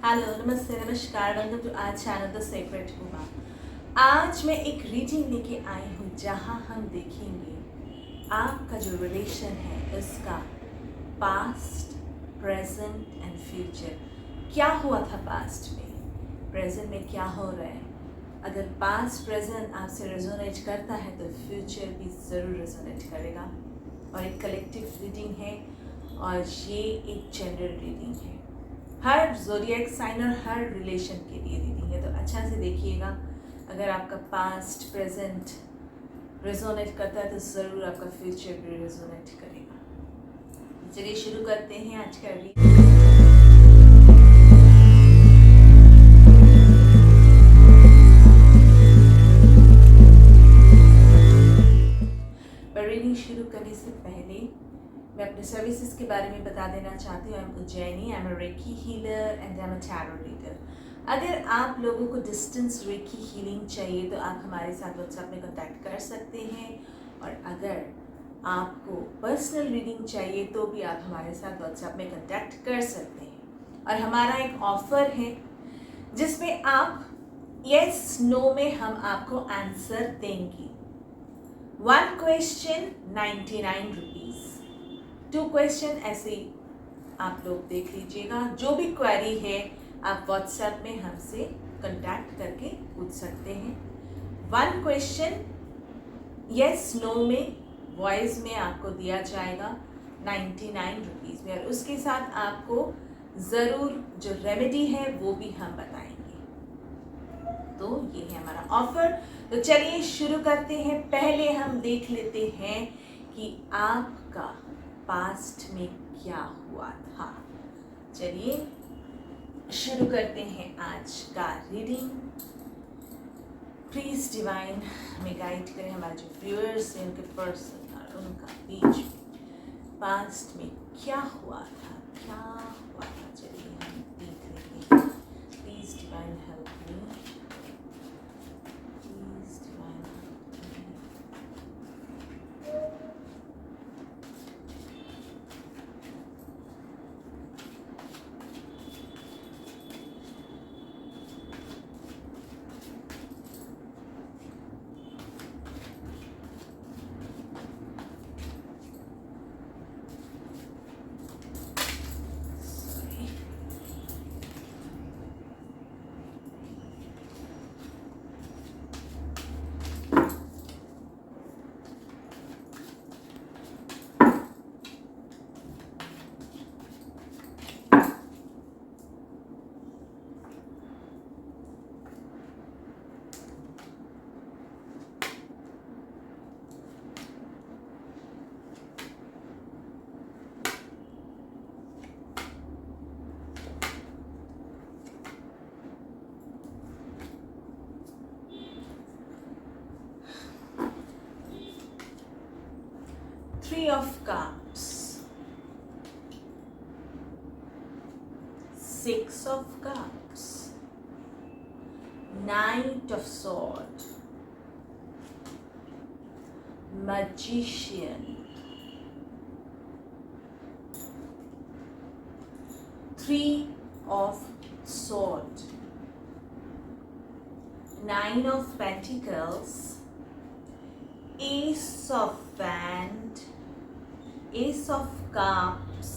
Hello नमस्ते नमस्कार welcome to our channel the secret Uma. आज मैं एक रीडिंग लेके आई हूँ जहाँ हम देखेंगे आपका जो रिलेशन है उसका पास्ट, प्रेजेंट एंड फ्यूचर। क्या हुआ था पास्ट में, प्रेजेंट में क्या हो रहा है। अगर पास्ट प्रेजेंट आपसे रेजोनेट करता है तो फ्यूचर भी ज़रूर रेजोनेट करेगा। और एक कलेक्टिव रीडिंग है और ये एक जनरल रीडिंग है, हर ज़ोडिएक साइन और हर रिलेशन के लिए रीडिंग है। तो अच्छा से देखिएगा, अगर आपका पास्ट प्रेजेंट रेजोनेट करता है तो ज़रूर आपका फ्यूचर भी रेजोनेट करेगा। चलिए शुरू करते हैं आज का रीडिंग। पर रीडिंग शुरू करने से पहले मैं अपने सर्विसेज के बारे में बता देना चाहती हूँ। I am Ujjaini, I am a recce healer and I am a tarot reader. अगर आप लोगों को डिस्टेंस रेकी हीलिंग चाहिए तो आप हमारे साथ व्हाट्सएप में कांटेक्ट कर सकते हैं, और अगर आपको पर्सनल रीडिंग चाहिए तो भी आप हमारे साथ व्हाट्सएप में कांटेक्ट कर सकते हैं। और हमारा एक ऑफ़र है जिसमें आप यस नो में हम आपको आंसर देंगे। 1 क्वेश्चन 99 रुपीज़, 2 क्वेश्चन ऐसे आप लोग देख लीजिएगा। जो भी क्वेरी है आप व्हाट्सएप में हमसे कांटेक्ट करके पूछ सकते हैं। 1 क्वेश्चन यस नो में वॉइस में आपको दिया जाएगा 99 रुपीज़ में, और उसके साथ आपको ज़रूर जो रेमेडी है वो भी हम बताएंगे। तो ये है हमारा ऑफर। तो चलिए शुरू करते हैं। पहले हम देख लेते हैं कि आपका पास्ट में क्या हुआ था। चलिए शुरू करते हैं आज का रीडिंग। प्लीज डिवाइन हमें गाइड करें, हमारे जो व्यूअर्स हैं उनके पर्सन और उनका बीच में पास्ट में क्या हुआ था, क्या हुआ था। चलिए हम देख लेते हैं। Please divine help me, please divine help me. Three of Cups, 6 of Cups, Knight of Swords, Magician, 3 of Swords, 9 of Pentacles, Ace of Wands, Ace of Cups,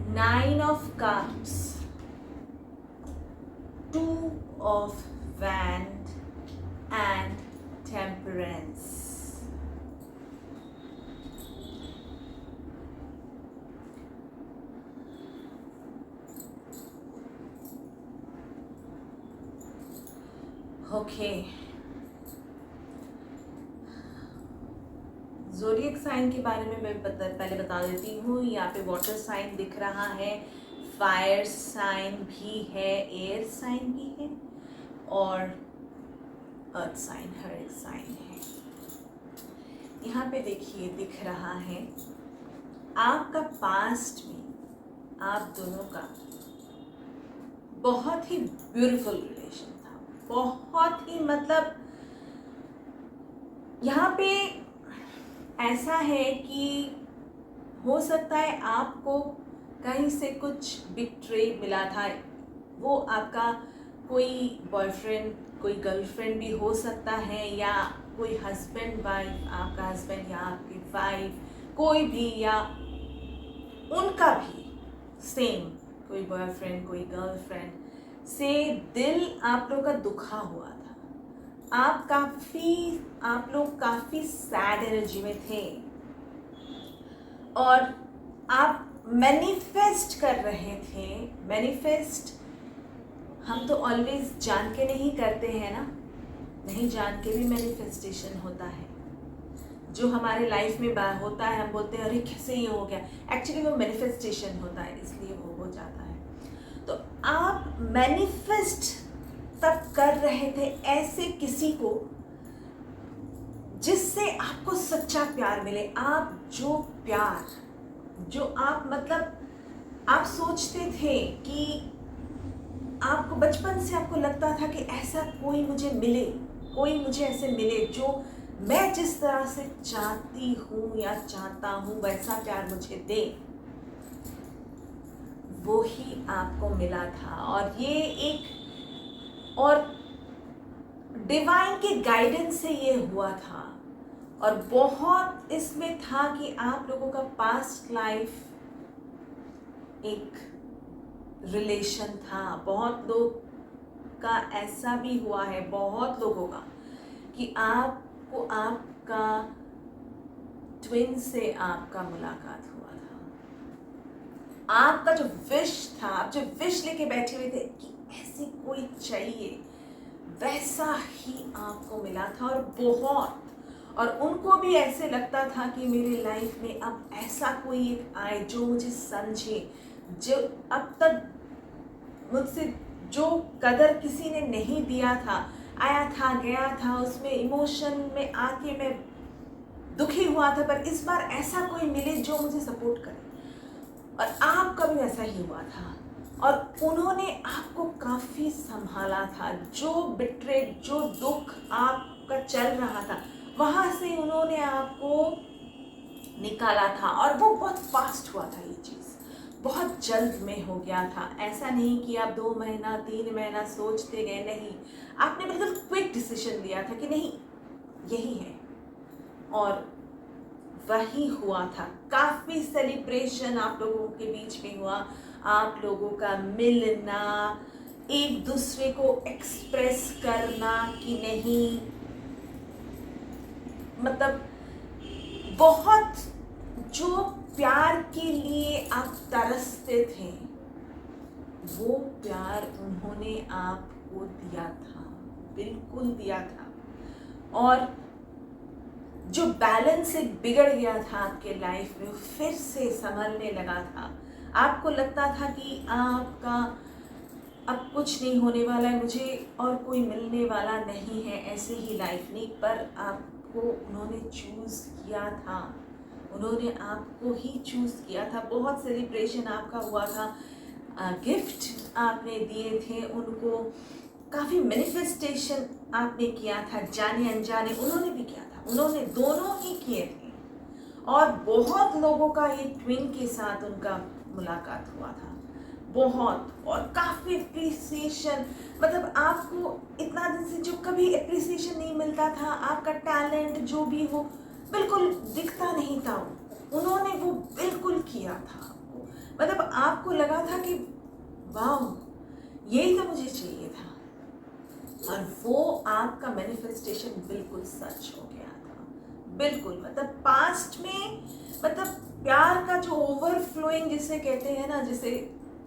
9 of Cups, 2 of Wands and Temperance. Okay. Zodiac sign के बारे में मैं पहले बता देती हूँ। यहाँ पे वाटर साइन दिख रहा है, फायर साइन भी है, एयर साइन भी है और अर्थ साइन, हर एक साइन है। यहाँ पे देखिए दिख रहा है आपका पास्ट में आप दोनों का बहुत ही ब्यूटीफुल रिलेशन था, बहुत ही मतलब यहाँ पे ऐसा है कि हो सकता है आपको कहीं से कुछ बिट्रे मिला था। वो आपका कोई बॉयफ्रेंड, कोई गर्लफ्रेंड भी हो सकता है, या कोई हस्बैंड वाइफ, आपका हस्बैंड या आपकी वाइफ, कोई भी, या उनका भी सेम कोई बॉयफ्रेंड, कोई गर्लफ्रेंड से दिल आप लोग का दुखा हुआ था। आप लोग काफ़ी सैड एनर्जी में थे और आप मैनिफेस्ट कर रहे थे। मैनिफेस्ट हम तो ऑलवेज जान के नहीं करते हैं ना, नहीं जान के भी मैनिफेस्टेशन होता है। जो हमारे लाइफ में होता है, हम बोलते हैं अरे कैसे ये हो गया, एक्चुअली वो मैनिफेस्टेशन होता है, इसलिए वो हो जाता है। तो आप मैनिफेस्ट तब कर रहे थे ऐसे किसी को जिससे आपको सच्चा प्यार मिले। आप जो प्यार, जो आप मतलब आप सोचते थे कि आपको बचपन से आपको लगता था कि ऐसा कोई मुझे मिले, कोई मुझे ऐसे मिले जो मैं जिस तरह से चाहती हूँ या चाहता हूँ वैसा प्यार मुझे दे, वो ही आपको मिला था। और ये एक और डिवाइन के गाइडेंस से ये हुआ था। और बहुत इसमें था कि आप लोगों का पास्ट लाइफ एक रिलेशन था। बहुत लोग का ऐसा भी हुआ है, बहुत लोगों का, कि आपको आपका ट्विन से आपका मुलाकात हुआ था। आपका जो विश था, आप जो विश लेके बैठे हुए थे कि ऐसी कोई चाहिए, वैसा ही आपको मिला था। और बहुत, और उनको भी ऐसे लगता था कि मेरी लाइफ में अब ऐसा कोई एक आए जो मुझे समझे, जो अब तक मुझसे जो कदर किसी ने नहीं दिया था, आया था गया था, उसमें इमोशन में आके मैं दुखी हुआ था, पर इस बार ऐसा कोई मिले जो मुझे सपोर्ट करे। और आपका भी वैसा ही हुआ था। और उन्होंने आपको काफ़ी संभाला था। जो बिट्रेड, जो दुख आपका चल रहा था, वहाँ से उन्होंने आपको निकाला था। और वो बहुत फास्ट हुआ था, ये चीज़ बहुत जल्द में हो गया था। ऐसा नहीं कि आप 2 महीना 3 महीना सोचते गए, नहीं, आपने बिल्कुल क्विक डिसीजन लिया था कि नहीं यही है, और वही हुआ था। काफ़ी सेलिब्रेशन आप लोगों के बीच में हुआ, आप लोगों का मिलना, एक दूसरे को एक्सप्रेस करना कि नहीं, मतलब बहुत जो प्यार के लिए आप तरसते थे, वो प्यार उन्होंने आपको दिया था, बिल्कुल दिया था। और जो बैलेंस एक बिगड़ गया था आपके लाइफ में, फिर से संभलने लगा था। आपको लगता था कि आपका अब कुछ नहीं होने वाला है, मुझे और कोई मिलने वाला नहीं है, ऐसे ही लाइफ नहीं, पर आपको उन्होंने चूज़ किया था, उन्होंने आपको ही चूज़ किया था। बहुत सेलिब्रेशन आपका हुआ था, गिफ्ट आपने दिए थे उनको, काफ़ी मैनिफेस्टेशन आपने किया था, जाने अनजाने उन्होंने भी किया था, उन्होंने दोनों ही किए थे। और बहुत लोगों का ये ट्विन के साथ उनका मुलाकात हुआ था, बहुत, और काफ़ी अप्रिसिएशन, मतलब आपको इतना दिन से जो कभी अप्रिसिएशन नहीं मिलता था, आपका टैलेंट जो भी हो बिल्कुल दिखता नहीं था, उन्होंने वो बिल्कुल किया था आपको। मतलब आपको लगा था कि वाह, यही तो मुझे चाहिए था। और वो आपका मैनिफेस्टेशन बिल्कुल सच हो गया था, बिल्कुल। मतलब पास्ट में, मतलब प्यार का जो ओवरफ्लोइंग जिसे कहते हैं ना, जैसे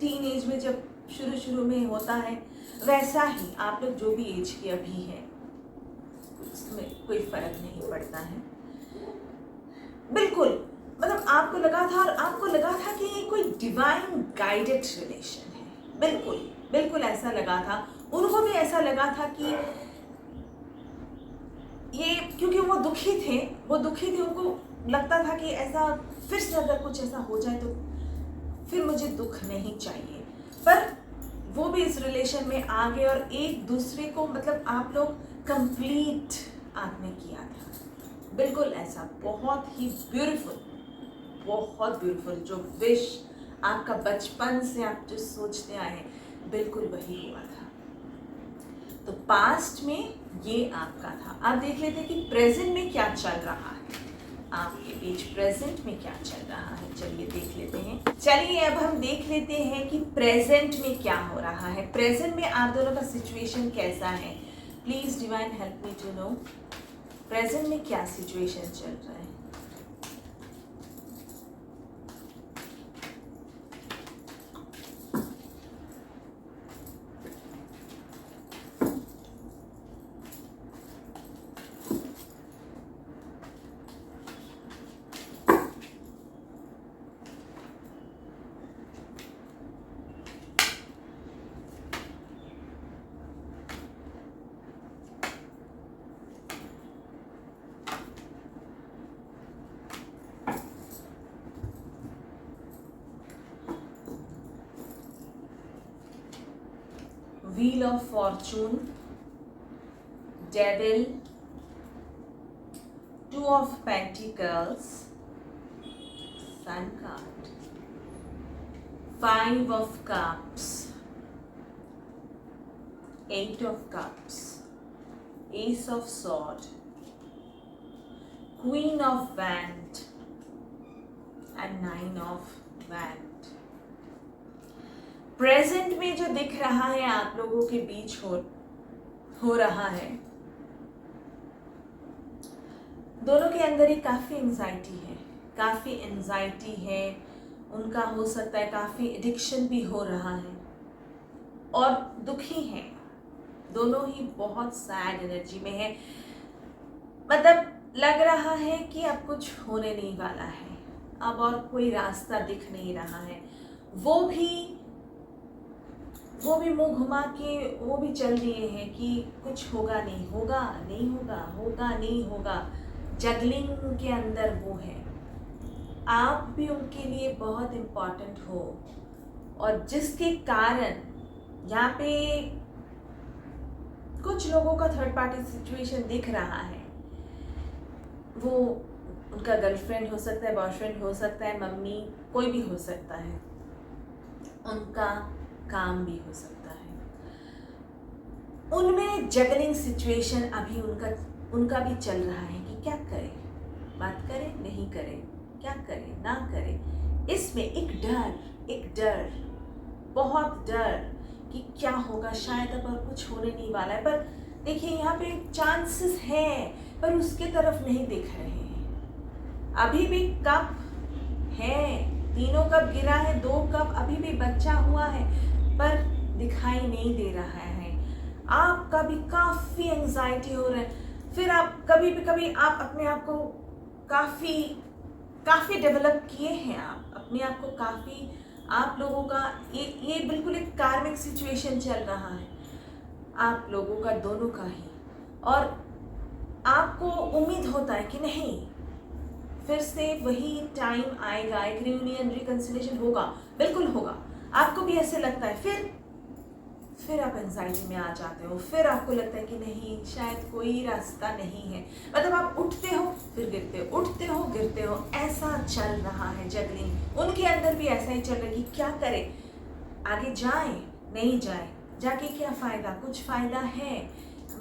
टीन एज में जब शुरू में होता है, वैसा ही आप लोग जो भी एज की अभी है, उसमें कोई फर्क नहीं पड़ता है, बिल्कुल। मतलब आपको लगा था, और आपको लगा था कि ये कोई डिवाइन गाइडेड रिलेशन है, बिल्कुल बिल्कुल ऐसा लगा था। उनको भी ऐसा लगा था कि ये, क्योंकि वो दुखी थे, उनको लगता था कि ऐसा फिर से अगर कुछ ऐसा हो जाए तो फिर मुझे दुख नहीं चाहिए। पर वो भी इस रिलेशन में आ गए, और एक दूसरे को, मतलब आप लोग कंप्लीट आपने किया था, बिल्कुल ऐसा। बहुत ही ब्यूटीफुल, बहुत ब्यूटीफुल जो विश आपका बचपन से आप जो सोचते आए हैं बिल्कुल वही हुआ था। तो पास्ट में ये आपका था। अब देख लेते हैं कि प्रेजेंट में क्या चल रहा है आपके बीच, प्रेजेंट में क्या चल रहा है। चलिए देख लेते हैं। चलिए अब हम देख लेते हैं कि प्रेजेंट में क्या हो रहा है। प्रेजेंट में आप दोनों का सिचुएशन कैसा है। Please divine help me to know present में क्या सिचुएशन चल रहा है। Wheel of Fortune, Devil, Two of Pentacles, Sun card, Five of Cups, Eight of Cups, Ace of Sword, Queen of Wand and Nine of Wand। Present में जो दिख रहा है आप लोगों के बीच हो रहा है, दोनों के अंदर ही काफ़ी एंजाइटी है, उनका हो सकता है काफ़ी एडिक्शन भी हो रहा है और दुखी है। दोनों ही बहुत सैड एनर्जी में है। मतलब लग रहा है कि अब कुछ होने नहीं वाला है, अब और कोई रास्ता दिख नहीं रहा है। वो भी मुंह घुमा के वो भी चल दिए हैं कि कुछ होगा नहीं होगा। जगलिंग के अंदर वो है। आप भी उनके लिए बहुत इम्पोर्टेंट हो और जिसके कारण यहाँ पे कुछ लोगों का थर्ड पार्टी सिचुएशन दिख रहा है। वो उनका गर्लफ्रेंड हो सकता है, बॉयफ्रेंड हो सकता है, मम्मी, कोई भी हो सकता है, उनका काम भी हो सकता है। उनमें जगलिंग सिचुएशन अभी उनका भी चल रहा है कि क्या करें, बात करें नहीं करें, क्या करें ना करें। इसमें एक डर, बहुत डर कि क्या होगा, शायद अब और कुछ होने नहीं वाला है। पर देखिए यहाँ पे चांसेस हैं पर उसके तरफ नहीं दिख रहे हैं। अभी भी कप है, तीनों कप गिरा है, 2 कप अभी भी बचा हुआ है पर दिखाई नहीं दे रहा है। आपका भी काफ़ी एंजाइटी हो रहा है। फिर आप कभी आप अपने आप को काफ़ी डेवलप किए हैं, आप अपने आप को काफ़ी, आप लोगों का ये बिल्कुल एक कार्मिक सिचुएशन चल रहा है आप लोगों का, दोनों का ही। और आपको उम्मीद होता है कि नहीं, फिर से वही टाइम आएगा, एक रियूनियन रिकंसिलिएशन होगा, बिल्कुल होगा। आपको भी ऐसे लगता है। फिर आप एंजाइटी में आ जाते हो। फिर आपको लगता है कि नहीं, शायद कोई रास्ता नहीं है। मतलब आप उठते हो फिर गिरते हो, उठते हो गिरते हो, ऐसा चल रहा है जगलिंग। उनके अंदर भी ऐसा ही चल रहा है कि क्या करें, आगे जाए नहीं जाए, जाके क्या फ़ायदा, कुछ फ़ायदा है,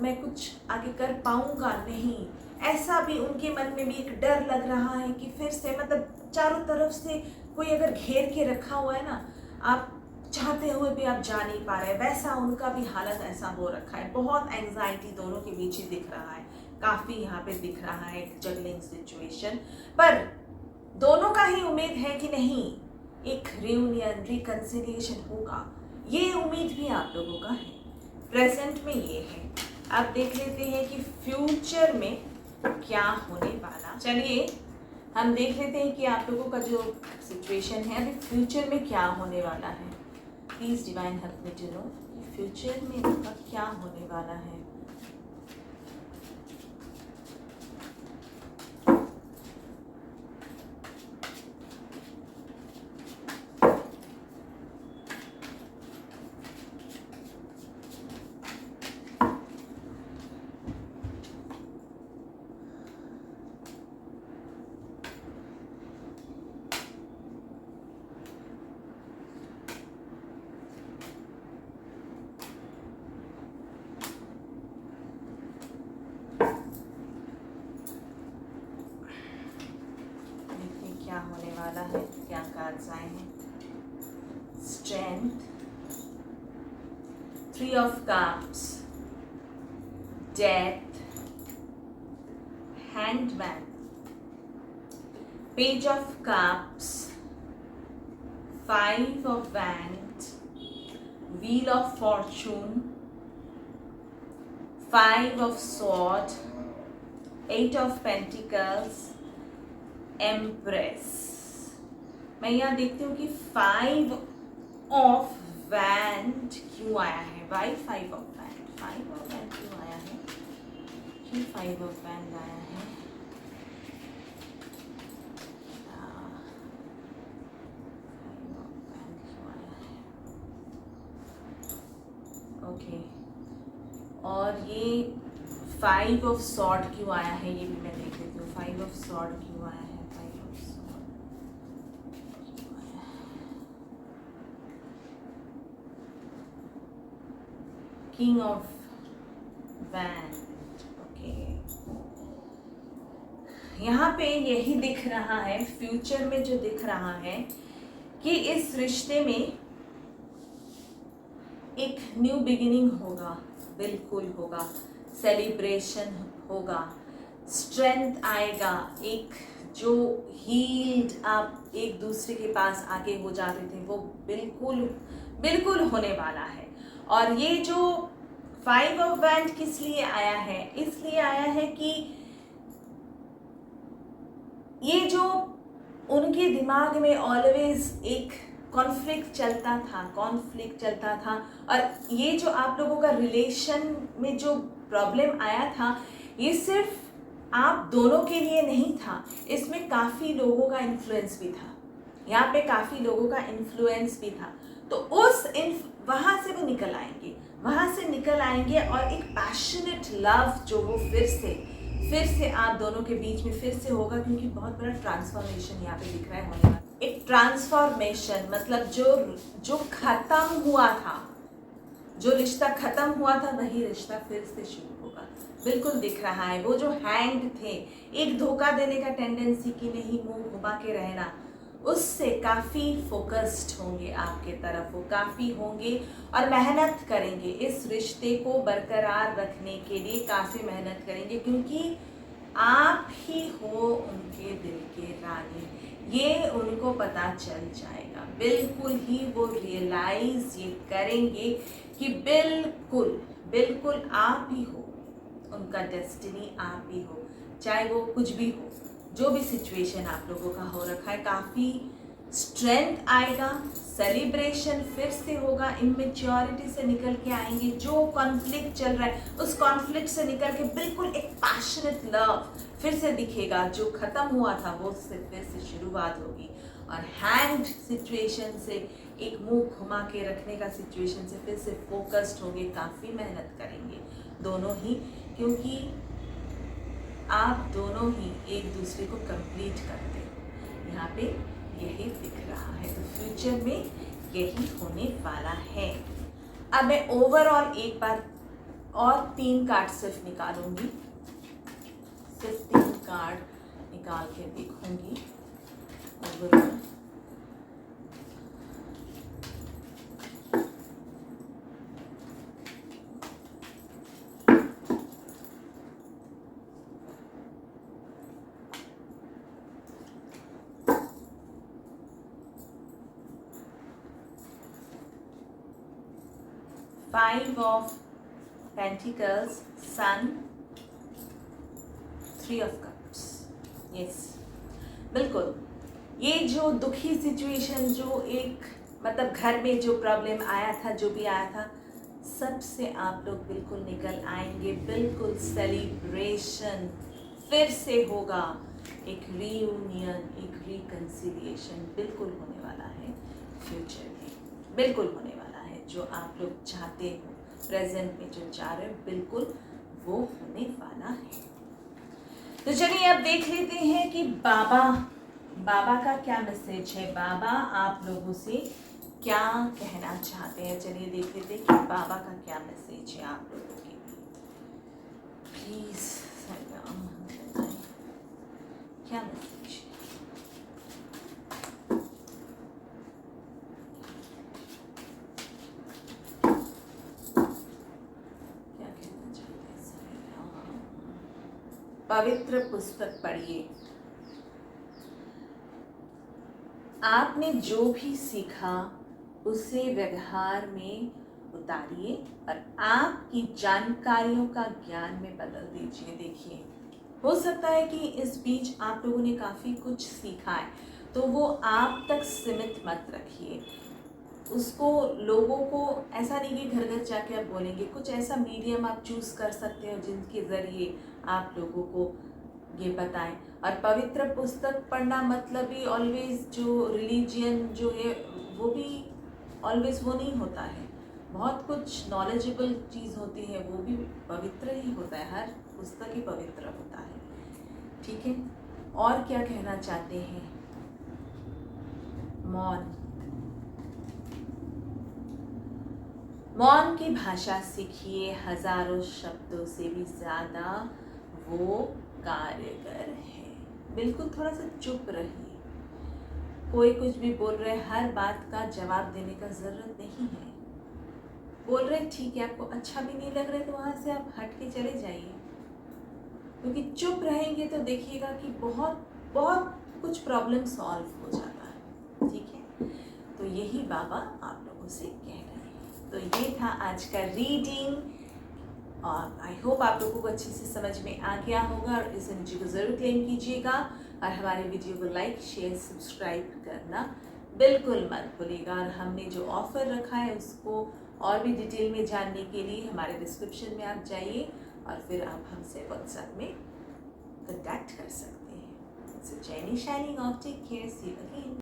मैं कुछ आगे कर पाऊँगा नहीं। ऐसा भी उनके मन में भी एक डर लग रहा है कि फिर से, मतलब चारों तरफ से कोई अगर घेर के रखा हुआ है ना, आप चाहते हुए भी आप जा नहीं पा रहे, वैसा उनका भी हालत ऐसा हो रखा है। बहुत एंजाइटी दोनों के बीच ही दिख रहा है, काफ़ी यहाँ पे दिख रहा है एक जगलिंग सिचुएशन। पर दोनों का ही उम्मीद है कि नहीं, एक रियूनियन रिकंसिलिएशन होगा, ये उम्मीद भी आप लोगों का है। प्रेजेंट में ये है। अब देख लेते हैं कि फ्यूचर में क्या होने वाला। चलिए हम देख लेते हैं कि आप लोगों का जो सिचुएशन है अभी फ्यूचर में क्या होने वाला है। Please divine help me to know future में उनका क्या होने वाला है। Strength, Three of Cups, Death, Hanged Man, Page of Cups, Five of Wands, Wheel of Fortune, Five of Swords, Eight of Pentacles, Empress. मैं यहाँ देखती हूँ कि Five of Wands क्यों आया है? Why Five of Wands? Five of Wands क्यों आया है? क्यों Five of Wands आया है? ओके, और ये फाइव ऑफ सॉर्ड क्यों आया है ये भी मैं देख लेती हूँ. फाइव ऑफ सॉर्ड क्यों आया है? फाइव ऑफ सॉर्ड क्यों आया है? King of wand. ओके, यहाँ पे यही दिख रहा है, फ्यूचर में जो दिख रहा है कि इस रिश्ते में एक न्यू बिगिनिंग होगा, बिल्कुल होगा. सेलिब्रेशन होगा, स्ट्रेंथ आएगा, एक जो हील्ड आप एक दूसरे के पास आगे हो जाते थे वो बिल्कुल बिल्कुल होने वाला है. और ये जो फाइव ऑफ वैंड किस लिए आया है? इसलिए आया है कि ये जो उनके दिमाग में ऑलवेज एक कॉन्फ्लिक्ट चलता था और ये जो आप लोगों का रिलेशन में जो प्रॉब्लम आया था ये सिर्फ आप दोनों के लिए नहीं था, इसमें काफ़ी लोगों का इन्फ्लुएंस भी था. यहाँ पे काफ़ी लोगों का इन्फ्लुएंस भी था. तो वहाँ से वो निकल आएंगे, वहाँ से निकल आएंगे और एक पैशनेट लव जो वो फिर से आप दोनों के बीच में फिर से होगा, क्योंकि बहुत बड़ा ट्रांसफॉर्मेशन यहाँ पे दिख रहा है होने वाला. एक ट्रांसफॉर्मेशन मतलब जो खत्म हुआ था, जो रिश्ता खत्म हुआ था वही रिश्ता फिर से शुरू होगा, बिल्कुल दिख रहा है. वो जो हैंग्ड थे, एक धोखा देने का टेंडेंसी कि नहीं मुंह घुमा के रहना, उससे काफ़ी फोकस्ड होंगे आपके तरफ, वो काफ़ी होंगे और मेहनत करेंगे इस रिश्ते को बरकरार रखने के लिए, काफ़ी मेहनत करेंगे, क्योंकि आप ही हो उनके दिल के रानी. ये उनको पता चल जाएगा, बिल्कुल ही वो रियलाइज ये करेंगे कि बिल्कुल आप ही हो उनका डेस्टिनी, आप ही हो, चाहे वो कुछ भी हो, जो भी सिचुएशन आप लोगों का हो रखा है. काफ़ी स्ट्रेंथ आएगा, सेलिब्रेशन फिर से होगा, इमेच्योरिटी से निकल के आएंगे. जो कॉन्फ्लिक्ट चल रहा है उस कॉन्फ्लिक्ट से निकल के बिल्कुल एक पैशनेट लव फिर से दिखेगा. जो ख़त्म हुआ था वो उससे फिर से शुरुआत होगी. और हैंग्ड सिचुएशन से, एक मुंह घुमा के रखने का सिचुएशन से फिर से फोकस्ड होंगे, काफ़ी मेहनत करेंगे दोनों ही, क्योंकि आप दोनों ही एक दूसरे को कंप्लीट करते हो. यहाँ पे यही दिख रहा है. तो फ्यूचर में यही होने वाला है. अब मैं ओवरऑल एक बार और 3 कार्ड सिर्फ निकालूंगी, सिर्फ 3 कार्ड निकाल के देखूंगी overall. Five of Pentacles, Sun, Three of Cups. Yes, बिल्कुल. ये जो दुखी सिचुएशन, जो एक मतलब घर में जो प्रॉब्लम आया था, जो भी आया था, सबसे आप लोग बिल्कुल निकल आएंगे. बिल्कुल सेलिब्रेशन फिर से होगा, एक रीयूनियन, एक रिकन्सिलिएशन बिल्कुल होने वाला है फ्यूचर में, बिल्कुल होने वाला है. जो आप लोग चाहते हो, प्रेजेंट में जो चाह रहे हो, बिल्कुल वो होने वाला है. तो चलिए अब देख लेते हैं कि बाबा का क्या मैसेज है, बाबा आप लोगों से क्या कहना चाहते हैं. चलिए देख लेते हैं कि बाबा का क्या मैसेज है आप लोगों के लिए. प्लीज बताएं क्या मैसेज है. पवित्र पुस्तक पढ़िए। आपने जो भी सीखा उसे व्यवहार में उतारिए और आपकी जानकारियों का ज्ञान में बदल दीजिए। देखिए, हो सकता है कि इस बीच आप लोगों ने काफ़ी कुछ सीखा है, तो वो आप तक सीमित मत रखिए उसको। लोगों को ऐसा नहीं कि घर घर जाके आप बोलेंगे, कुछ ऐसा मीडियम आप चूज़ कर सकते हो जिनके ज़रिए आप लोगों को ये बताएं। और पवित्र पुस्तक पढ़ना मतलब ही ऑलवेज जो रिलीजियन जो है वो भी ऑलवेज वो नहीं होता है। बहुत कुछ नॉलेजेबल चीज़ होती है, वो भी पवित्र ही होता है। हर पुस्तक ही पवित्र होता है। ठीक है, और क्या कहना चाहते हैं? मौन। मौन की भाषा सीखिए, हजारों शब्दों से भी ज़्यादा वो कारगर है। बिल्कुल थोड़ा सा चुप रहिए। कोई कुछ भी बोल रहे, हर बात का जवाब देने का ज़रूरत नहीं है। बोल रहे ठीक है, आपको अच्छा भी नहीं लग रहा है तो वहाँ से आप हट के चले जाइए, क्योंकि चुप रहेंगे तो देखिएगा कि बहुत बहुत कुछ प्रॉब्लम सॉल्व हो जाता है। ठीक है, तो यही बाबा आप लोगों से कह रहे हैं। तो ये था आज का रीडिंग और आई होप आप लोगों को अच्छे से समझ में आ गया होगा। और इस एनर्जी को ज़रूर क्लेम कीजिएगा और हमारे वीडियो को लाइक शेयर सब्सक्राइब करना बिल्कुल मत भूलिएगा। और हमने जो ऑफ़र रखा है उसको और भी डिटेल में जानने के लिए हमारे डिस्क्रिप्शन में आप जाइए और फिर आप हमसे व्हाट्सएप में कॉन्टैक्ट कर सकते हैं। So Jenny signing off, take care, see you again.